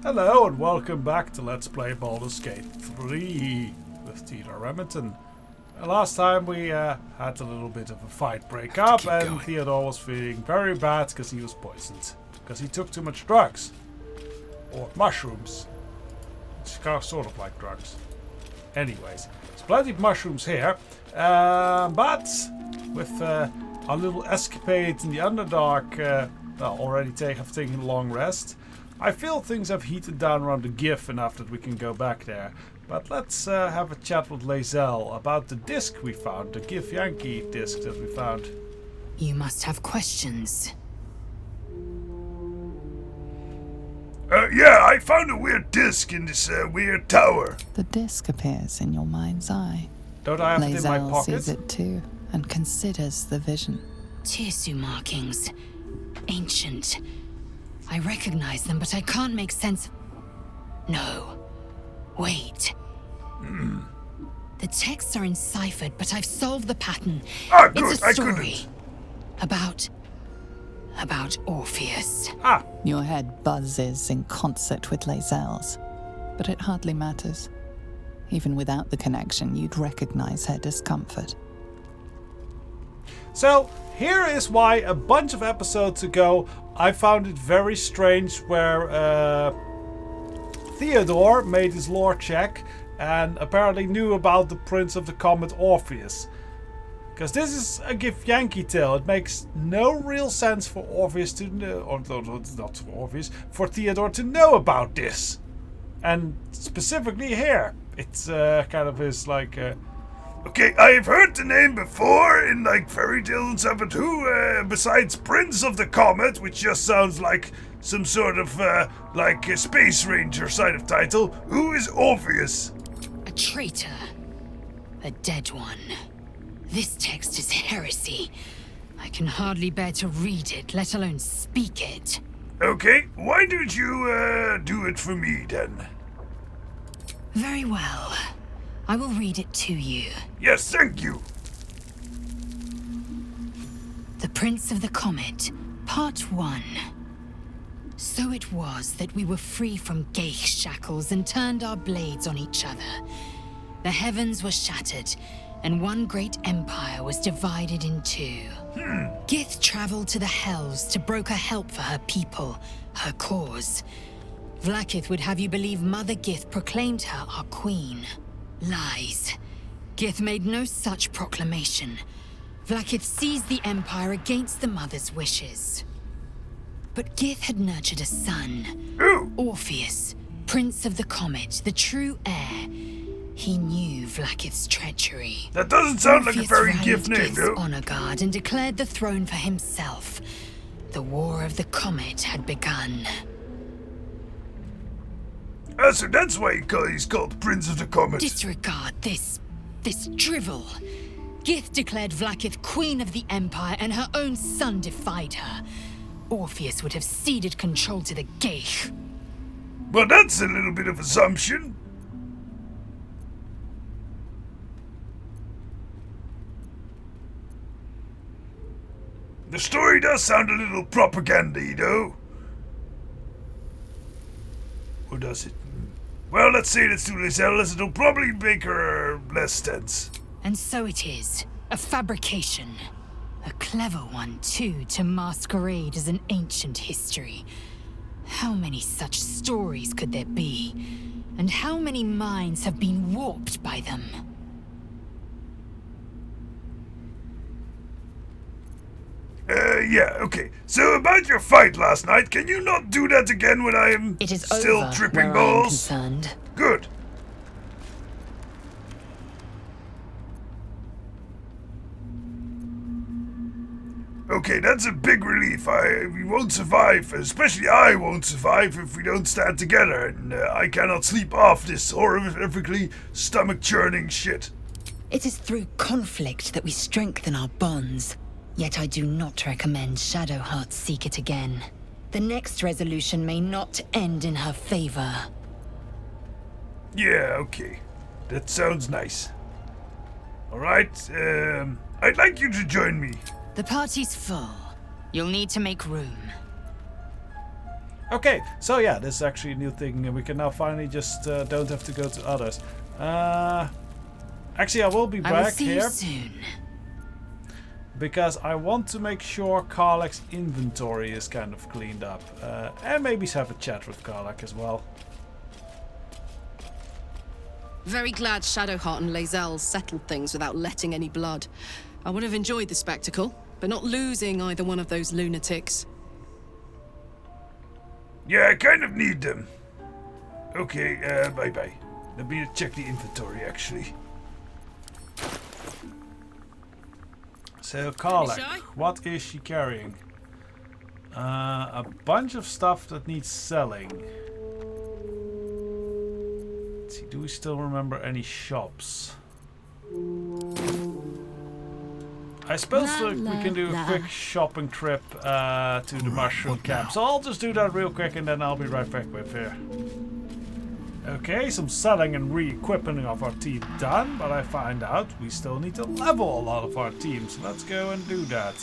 Hello and welcome back to Let's Play Baldur's Gate 3 with Teador Remington. Last time we had a little bit of a fight break up and Teador was feeling very bad because he was poisoned. Because he took too much drugs. Or mushrooms. It's sort of like drugs. Anyways, there's plenty of mushrooms here. But with our little escapade in the Underdark already have taken a long rest. I feel things have heated down around the Gith enough that we can go back there. But let's have a chat with Lae'zel about the disc we found, the Githyanki disc that we found. You must have questions. Yeah, I found a weird disc in this weird tower. The disc appears in your mind's eye. Don't I have it in my Lae'zel pocket? sees it too and considers the vision. Tirsu markings. Ancient. I recognize them, but I can't make sense. No. Wait. The texts are enciphered, but I've solved the pattern. Ah, good. It's a story. I couldn't. About Orpheus. Your head buzzes in concert with Lae'zel's, but it hardly matters. Even without the connection, you'd recognize her discomfort. So, here is why a bunch of episodes ago I found it very strange where Teador made his lore check and apparently knew about the Prince of the Comet Orpheus. Because this is a Githyanki tale. It makes no real sense for Orpheus to know, or not for Orpheus, for Teador to know about this. And specifically here, it's kind of his like... Okay, I've heard the name before in like fairy tales and stuff, but who, besides Prince of the Comet, which just sounds like some sort of, like a Space Ranger side of title, who is Orpheus? A traitor. A dead one. This text is heresy. I can hardly bear to read it, let alone speak it. Okay, why don't you, do it for me then? Very well. I will read it to you. Yes, thank you. The Prince of the Comet, Part 1. So it was that we were free from Geich shackles and turned our blades on each other. The heavens were shattered, and one great empire was divided in two. Gith traveled to the Hells to broker help for her people, her cause. Vlaakith would have you believe Mother Gith proclaimed her our queen. Lies. Gith made no such proclamation. Vlaakith seized the Empire against the Mother's wishes. But Gith had nurtured a son. Orpheus, Prince of the Comet, the true heir. He knew Vlaakith's treachery. That doesn't sound like a very Orpheus gift name, Gith's though. honor guard and declared the throne for himself. The War of the Comet had begun. So that's why he's called Prince of the Comet. Disregard this drivel. Gith declared Vlaakith queen of the Empire, and her own son defied her. Orpheus would have ceded control to the Geich. Well, that's a little bit of assumption. The story does sound a little propaganda-y, though. Or does it? Well, let's say this to Lae'zel, as it'll probably make her less tense. And so it is. A fabrication. A clever one, too, to masquerade as an ancient history. How many such stories could there be? And how many minds have been warped by them? Yeah, okay. So about your fight last night, can you not do that again when I am It is still over tripping where I am balls? concerned. Good. Okay, that's a big relief. We won't survive, especially I won't survive if we don't stand together, and I cannot sleep off this horrifically stomach-churning shit. It is through conflict that we strengthen our bonds. Yet I do not recommend Shadowheart seek it again. The next resolution may not end in her favor. Yeah, okay. That sounds nice. Alright, I'd like you to join me. The party's full. You'll need to make room. Okay, so yeah, this is actually a new thing. And we can now finally just don't have to go to others. Actually, I will be I will back see here. you soon. Because I want to make sure Karlach's inventory is kind of cleaned up. And maybe have a chat with Karlach as well. Very glad Shadowheart and Lae'zel settled things without letting any blood. I would have enjoyed the spectacle, but not losing either one of those lunatics. Yeah, I kind of need them. Okay, bye-bye. Let me check the inventory, actually. So Karlach, shy? what is she carrying? A bunch of stuff that needs selling. Let's see, do we still remember any shops? I suppose we can do a quick shopping trip to the mushroom camp. So I'll just do that real quick and then I'll be right back with here. Okay, some selling and re-equipping of our team done, but I find out we still need to level a lot of our teams. So let's go and do that.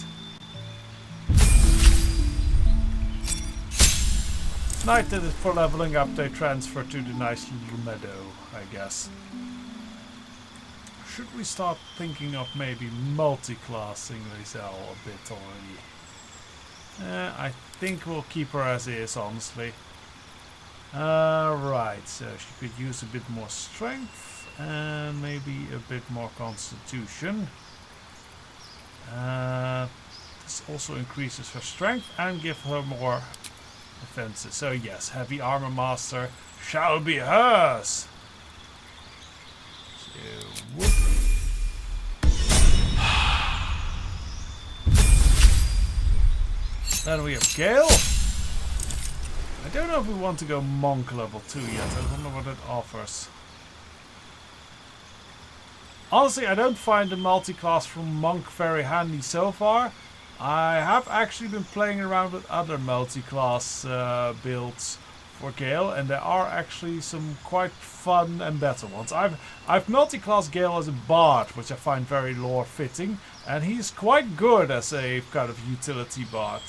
It's nice that for leveling up they transfer to the nice little meadow, I guess. Should we start thinking of maybe multi-classing Lae'zel a bit already? I think we'll keep her as is, honestly. Right, so she could use a bit more strength and maybe a bit more constitution. This also increases her strength and give her more defenses. So yes, heavy armor master shall be hers. So, whoop. Then we have Gale. I don't know if we want to go monk level 2 yet. I don't know what it offers. Honestly, I don't find the multi-class from monk very handy so far. I have actually been playing around with other multi-class builds for Gale, and there are actually some quite fun and better ones. I've multi-class Gale as a bard, which I find very lore fitting, and he's quite good as a kind of utility bard.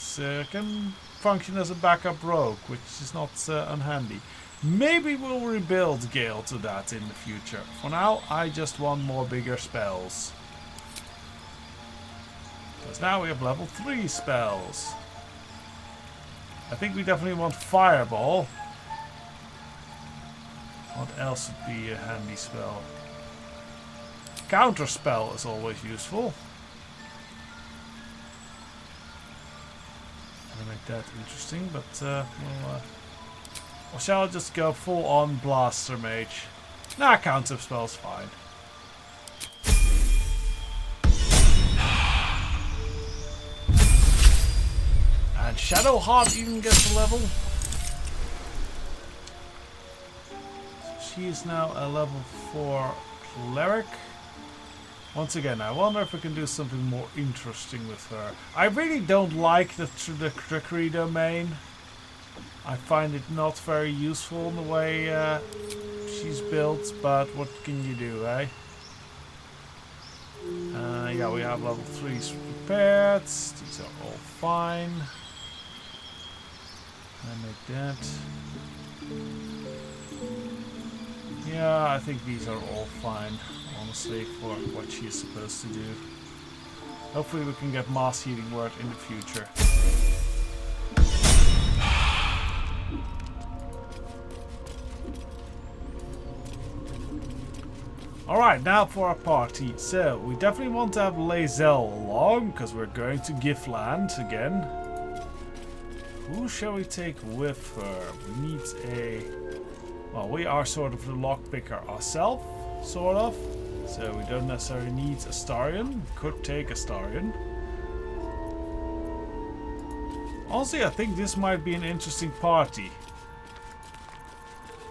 Can function as a backup rogue, which is not unhandy. Maybe we'll rebuild Gale to that in the future. For now, I just want more bigger spells. Because now we have level 3 spells. I think we definitely want Fireball. What else would be a handy spell? Counter spell is always useful. To make that interesting, but or shall I just go full on Blaster Mage? Nah, counter spell's fine. And Shadowheart even gets a level. She is now a level 4 cleric. Once again, I wonder if we can do something more interesting with her. I really don't like the trickery domain. I find it not very useful in the way she's built, but what can you do, eh? Yeah, we have level 3s prepared. These are all fine. I make that. Yeah, I think these are all fine, honestly, for what she's supposed to do. Hopefully we can get Mass Healing Word in the future. Alright, now for our party. So, we definitely want to have Lae'zel along, because we're going to Giftland again. Who shall we take with her? We need a... Well, we are sort of the lockpicker ourselves, sort of. So we don't necessarily need a Starion. We could take a Starion. Honestly, I think this might be an interesting party.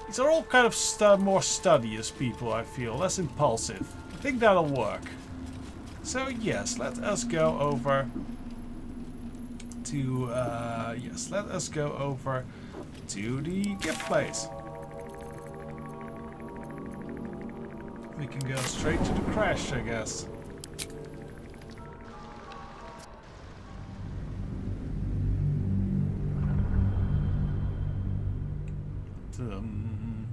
These are all kind of more studious people, I feel. Less impulsive. I think that'll work. So yes, let us go over to... let us go over to the gift place. We can go straight to the crash, I guess. Dum.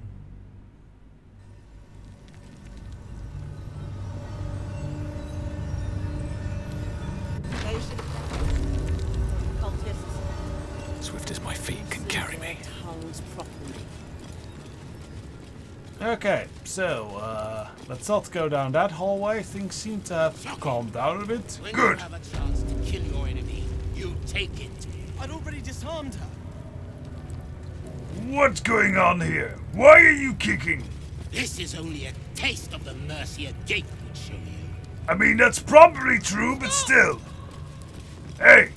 Swift as my feet can carry me. Okay, so let's not go down that hallway. Things seem to have calmed down a bit. When Good. you have a chance to kill your enemy, you take it. I'd already disarmed her. What's going on here? Why are you kicking? This is only a taste of the mercy a gate would show you. I mean, that's probably true, but still. Hey!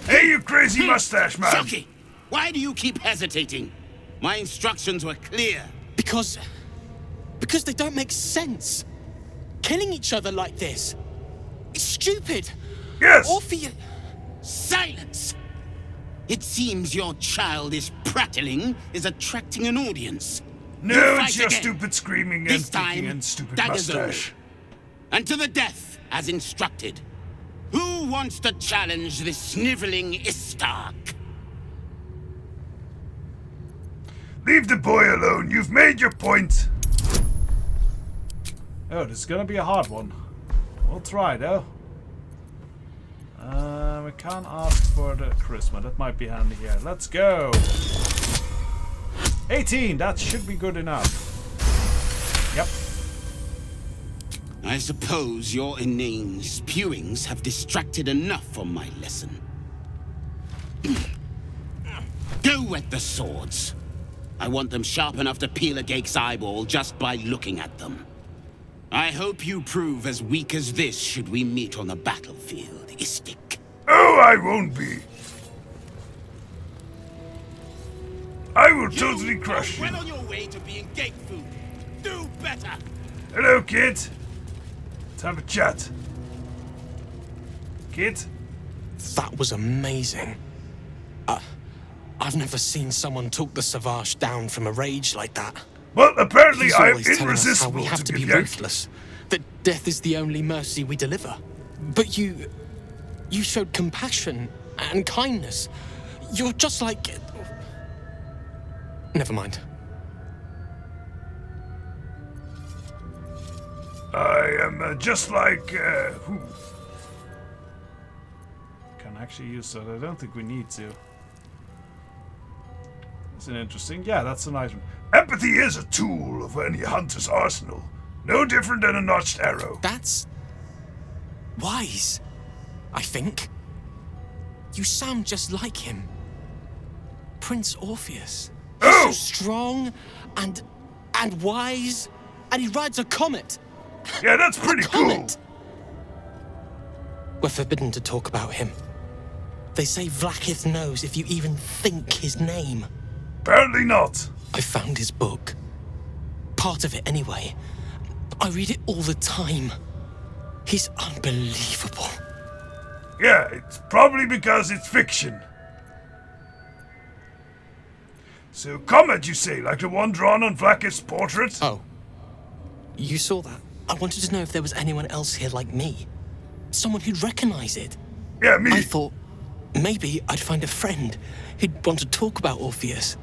Hey, you crazy mustache man! Shoki, why do you keep hesitating? My instructions were clear. Because they don't make sense. Killing each other like this. It's stupid. Yes! Orpheus. Silence! It seems your childish prattling is attracting an audience. No, You it's fight your again. stupid screaming This and kicking time, and stupid daggers mustache. And to the death, as instructed. Who wants to challenge this sniveling Istark? Leave the boy alone. You've made your point. Oh, this is gonna be a hard one. We'll try though. We can't ask for the charisma. That might be handy here. Let's go. 18. That should be good enough. Yep. I suppose your inane spewings have distracted enough from my lesson. Go wet the swords. I want them sharp enough to peel a Gake's eyeball just by looking at them. I hope you prove as weak as this should we meet on the battlefield, Istik. Oh, I won't be. I will totally crush you. Well on your way to being Gate food. Do better. Hello, kid. Let's have a chat. Kid? That was amazing. I've never seen someone talk the Savage down from a rage like that. Well, apparently He's I'm always telling us how irresistible we have to to be Githyanki. ruthless. That death is the only mercy we deliver. But you showed compassion and kindness. You're just like... Never mind. I am just like, who? Can actually use that. I don't think we need to. It's an interesting. Yeah, that's a nice one. Empathy is a tool of any hunter's arsenal. No different than a notched arrow. That's... wise, I think. You sound just like him. Prince Orpheus. He's Oh! so strong and wise, and he rides a comet. Yeah, that's pretty cool. Comet. We're forbidden to talk about him. They say Vlaakith knows if you even think his name. Apparently not. I found his book. Part of it, anyway. I read it all the time. He's unbelievable. Yeah, it's probably because it's fiction. So, comet, you say, like the one drawn on Vlaakith's portrait? Oh. You saw that? I wanted to know if there was anyone else here like me. Someone who'd recognize it. Yeah, me. I thought maybe I'd find a friend who'd want to talk about Orpheus.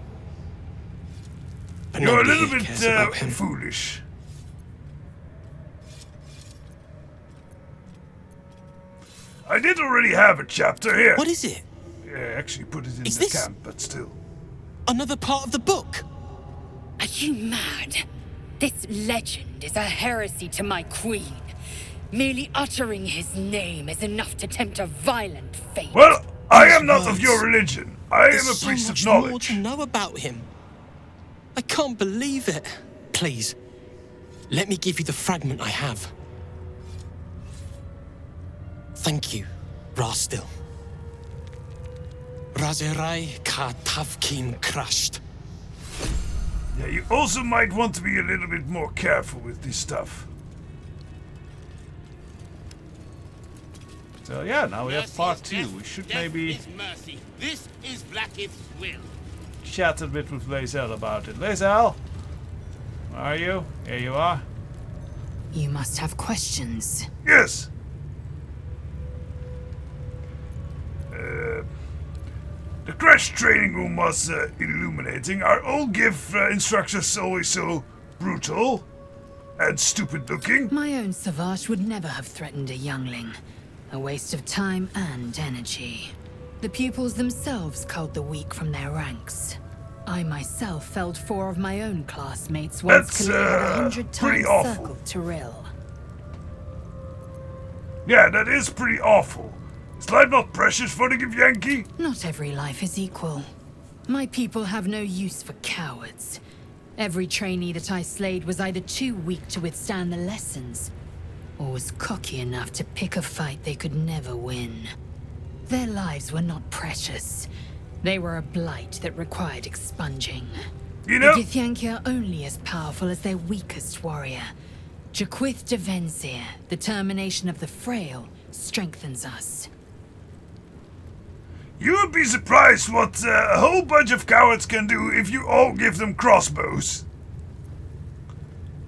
But You're a nobody little here bit cares about him. foolish. I did already have a chapter here. What is it? Yeah, I actually put it in Is the this- camp, but still. Another part of the book? Are you mad? This legend is a heresy to my queen. Merely uttering his name is enough to tempt a violent fate. Well, I am not words. of your religion. I am There's a so priest much of more knowledge. to know about him. I can't believe it. Please, let me give you the fragment I have. Thank you, Rastil. Razerai ka tavkim crushed. Yeah, you also might want to be a little bit more careful with this stuff. So yeah, now we have Mercy part is 2. death, We should death maybe is mercy. This is Vlaakith's will. chat a bit with Lae'zel about it. Lae'zel, where are you? Here you are. You must have questions. Yes. The crash training room was illuminating. Are all GIF instructors always so brutal and stupid looking? My own Savage would never have threatened a youngling. A waste of time and energy. The pupils themselves culled the weak from their ranks. I myself felled 4 of my own classmates once That's, Kalia had 100 pretty times awful. circled Tyrell. Yeah, that is pretty awful. Is life not precious for the Githyanki? Not every life is equal. My people have no use for cowards. Every trainee that I slayed was either too weak to withstand the lessons, or was cocky enough to pick a fight they could never win. Their lives were not precious. They were a blight that required expunging. You know, The Githyanki are only as powerful as their weakest warrior. Jaquith de Venzir, the termination of the frail, strengthens us. you would be surprised what a whole bunch of cowards can do if you all give them crossbows.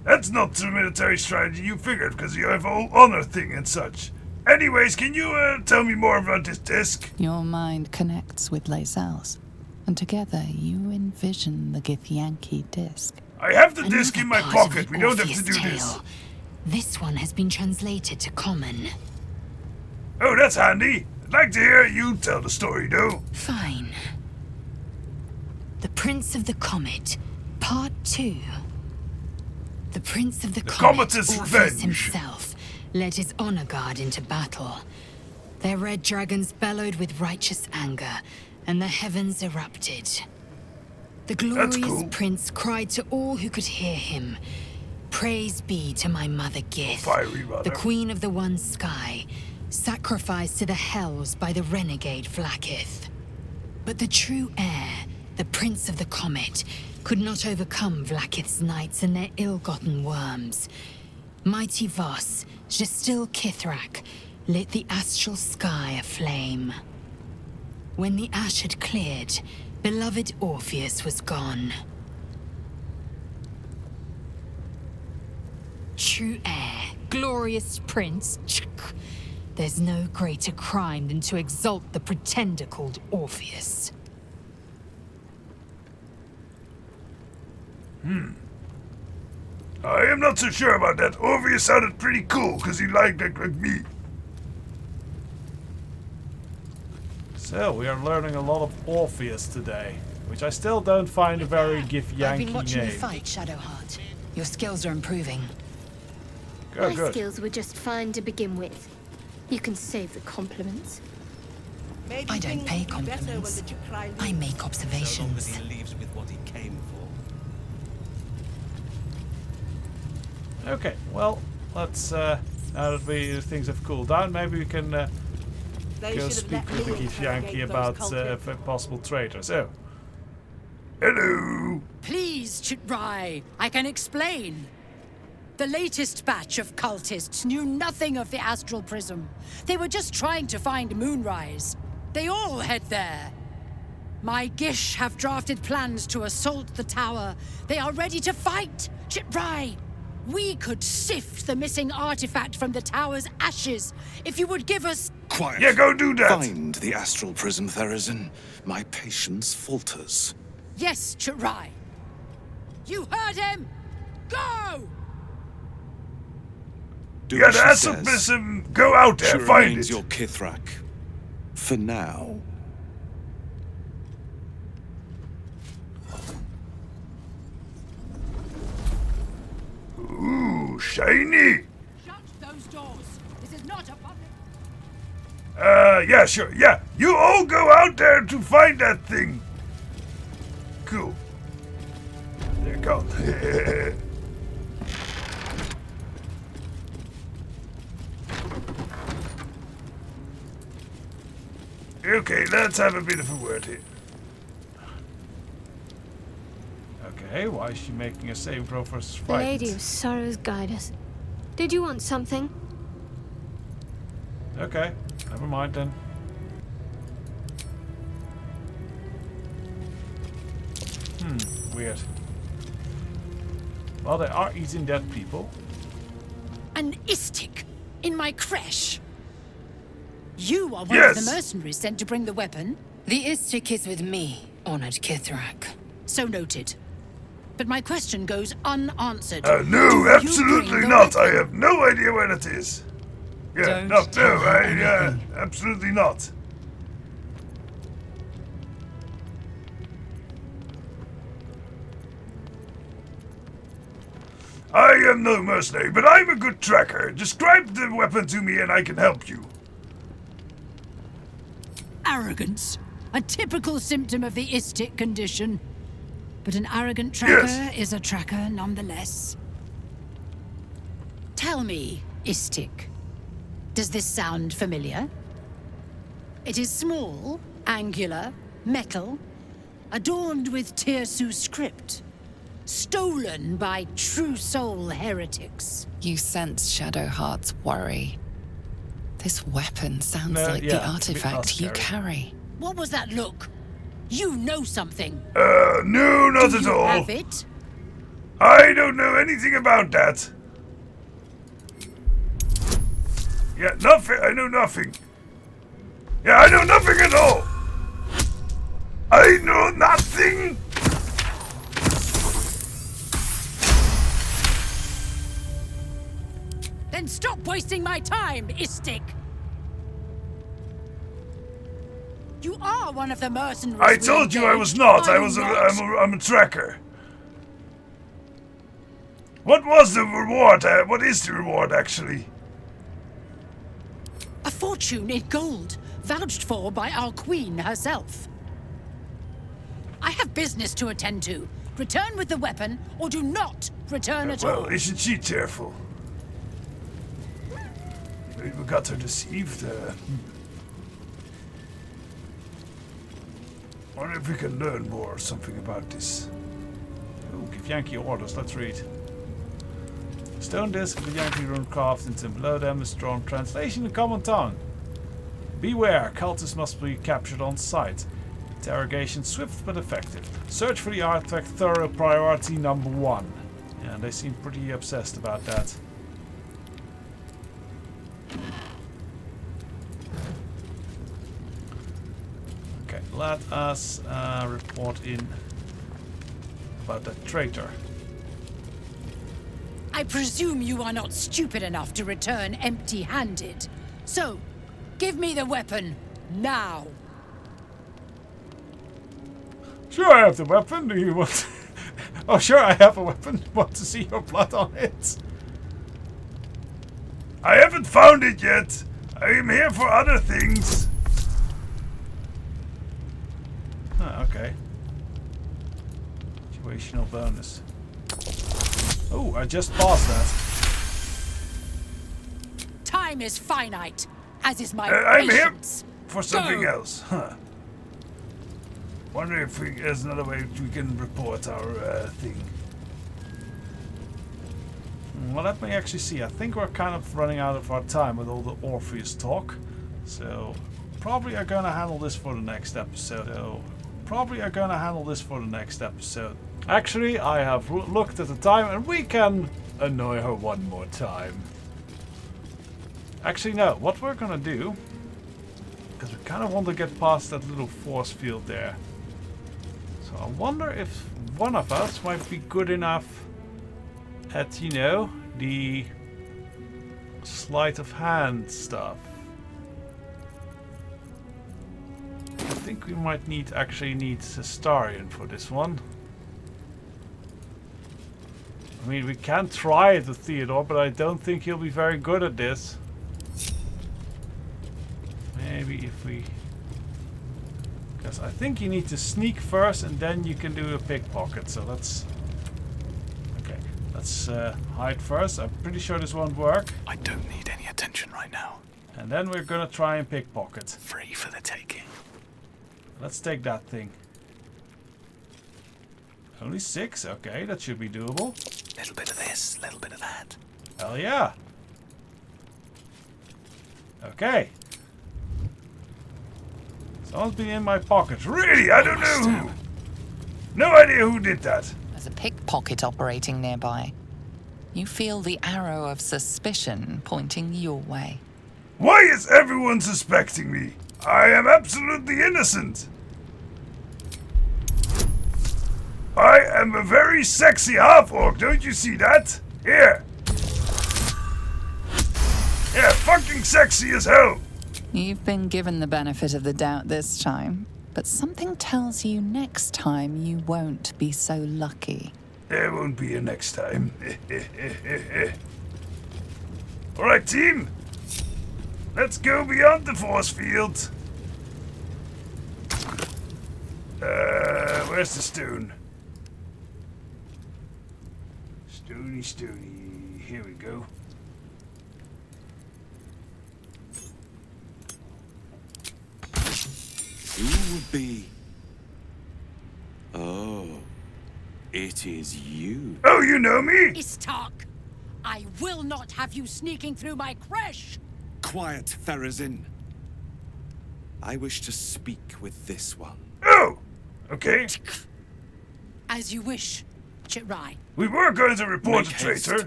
That's not the military strategy you figured, because you have a whole honor thing and such. Anyways, can you tell me more about this disc? Your mind connects with Lae'zel's, and together you envision the Githyanki disc. I have the disc in my Another part of pocket. the We don't have to Orpheus do this. tale. This one has been translated to Common. Oh, that's handy. I'd like to hear you tell the story, though. Fine. The Prince of the Comet, Part 2. The Prince of the Comet, Comet's Orpheus revenge. himself, led his honor guard into battle. Their red dragons bellowed with righteous anger, and the heavens erupted. The glorious cool. prince cried to all who could hear him, "Praise be to my mother Gith, Fiery, rather. the queen of the one sky, sacrificed to the hells by the renegade Vlaakith." But the true heir, the Prince of the Comet, could not overcome Vlaakith's knights and their ill-gotten worms. Mighty Voss, Gestil Kithrak, lit the astral sky aflame. When the ash had cleared, beloved Orpheus was gone. True heir, glorious prince, there's no greater crime than to exalt the pretender called Orpheus. I am not so sure about that. Orpheus sounded pretty cool, because he liked like me. So, we are learning a lot of Orpheus today, which I still don't find a very Githyanki I've been watching you name. fight, Shadowheart. Your skills are improving. Good, My good. skills were just fine to begin with. You can save the compliments. I don't pay compliments. I make observations. So long that he leaves with what he came for. Okay, well, let's, now that things have cooled down, maybe we can go speak with the Githyanki about possible traitors. Oh, Hello. Please, Chitrai, I can explain. The latest batch of cultists knew nothing of the astral prism. They were just trying to find Moonrise. They all head there. My Gish have drafted plans to assault the tower. They are ready to fight, Chitrai. We could sift the missing artifact from the tower's ashes if you would give us... Quiet. Yeah, go do that. Find the astral prism, Therazin. My patience falters. Yes, Chitrai. You heard him! Go! Do Yeah, as the she astral says. prism. Go out there, She find remains it. your Kithrak. For now. Ooh, shiny. Shut those doors. This is not a public... Yeah, sure. Yeah, you all go out there to find that thing. Cool. There you go. Okay, let's have a bit of a word here. okay, why is she making a saving throw for The frightened? Lady of Sorrows guide us. Did you want something? Okay, never mind then. Weird. Well, they are eating dead people. An Istik in my creche. You are one of Yes. the mercenaries sent to bring the weapon. The Istik is with me, honored Kithrak. So noted. But my question goes unanswered. No, Do you absolutely bring the not. I weapon? have no idea where it is. Yeah, Don't tell her anything. absolutely not. I am no mercenary, but I'm a good tracker. Describe the weapon to me and I can help you. Arrogance. A typical symptom of the Istik condition. But an arrogant tracker is a tracker nonetheless. Tell me, Istik, does this sound familiar? It is small, angular, metal, adorned with Tirsu script. Stolen by true soul heretics. You sense Shadowheart's worry. This weapon sounds like the artifact you carry. What was that look? You know something. No, not Do at you all. have it? I don't know anything about that. Yeah, nothing. I know nothing. Yeah, I know nothing at all. I know nothing. Then stop wasting my time, Istik. You are one of the mercenaries. I told you I was not. I'm a tracker. What was the reward? What is the reward, actually? A fortune in gold, vouched for by our queen herself. I have business to attend to. Return with the weapon, or do not return at all. Well, isn't she cheerful? Maybe we got her deceived. Wonder if we can learn more something about this. Ooh, Githyanki orders. Let's read. Stone disc of Githyanki rune carved into below them is drawn translation in common tongue. Beware, cultists must be captured on sight. Interrogation swift but effective. Search for the artifact thorough priority number 1. Yeah, they seem pretty obsessed about that. Okay, let us report in about that traitor. I presume you are not stupid enough to return empty-handed. So, give me the weapon, now. Sure, I have the weapon. Do you want... Oh, sure, I have a weapon. Want to see your blood on it? I haven't found it yet. I am here for other things. Ah, okay. Situational bonus. Oh, I just passed that. Time is finite, as is my I'm here patience. for something Go. else. Huh. Wonder if there's another way we can report our thing. Well, let me actually see. I think we're kind of running out of our time with all the Orpheus talk. So, probably are going to handle this for the next episode. Actually, I have looked at the time and we can annoy her one more time. Actually, no. What we're going to do... Because we kind of want to get past that little force field there. So I wonder if one of us might be good enough at, you know, the sleight of hand stuff. I think we might actually need Cestarian for this one. I mean, we can try it with Teador, but I don't think he'll be very good at this. Maybe if we... Because I think you need to sneak first and then you can do a pickpocket. So let's... Okay, let's hide first. I'm pretty sure this won't work. I don't need any attention right now. And then we're gonna try and pickpocket. Free for the taking. Let's take that thing. Only 6? Okay, that should be doable. Little bit of this, little bit of that. Hell yeah! Okay. Someone's been in my pocket. Really? I don't know who. No idea who did that. There's a pickpocket operating nearby. You feel the arrow of suspicion pointing your way. Why is everyone suspecting me? I am absolutely innocent. am a very sexy half-orc, don't you see that? Here. Yeah, fucking sexy as hell. You've been given the benefit of the doubt this time, but something tells you next time you won't be so lucky. There won't be a next time. Alright, team. Let's go beyond the force field. Where's the stone? Stony. Here we go. Who would be? Oh, it is you. Oh, you know me? Istark! I will not have you sneaking through my creche! Quiet, Therazin. I wish to speak with this one. Oh, okay. As you wish, Chitrai. We were going to report Make a traitor. haste.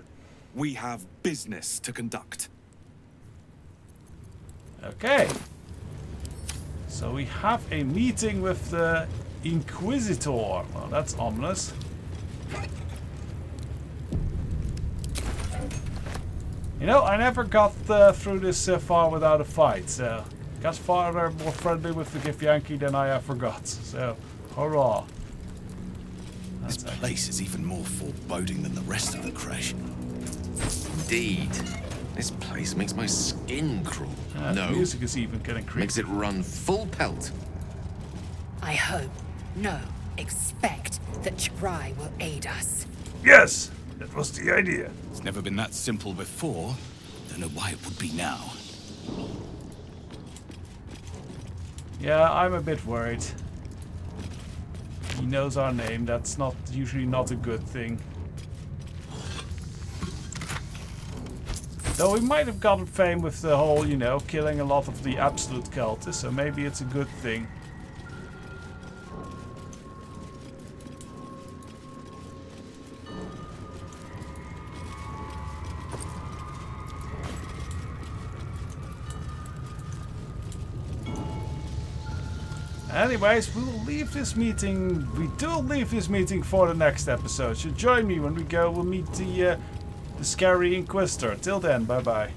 We have business to conduct. Okay. So we have a meeting with the Inquisitor. Well, that's ominous. You know, I never got through this far without a fight, so got farther more friendly with the Githyanki than I forgot. So, hurrah. This place is even more foreboding than the rest of the creche. Indeed. This place makes my skin crawl. The music is even getting creepy. Makes it run full pelt. I hope, no, expect that Chitrai will aid us. Yes, that was the idea. It's never been that simple before. Don't know why it would be now. Yeah, I'm a bit worried. He knows our name. That's usually not a good thing. Though we might have gotten fame with the whole, you know, killing a lot of the absolute cultists, so maybe it's a good thing. Anyways, we will leave this meeting. We do leave this meeting for the next episode. So join me when we'll meet the scary Inquisitor. Till then, bye bye.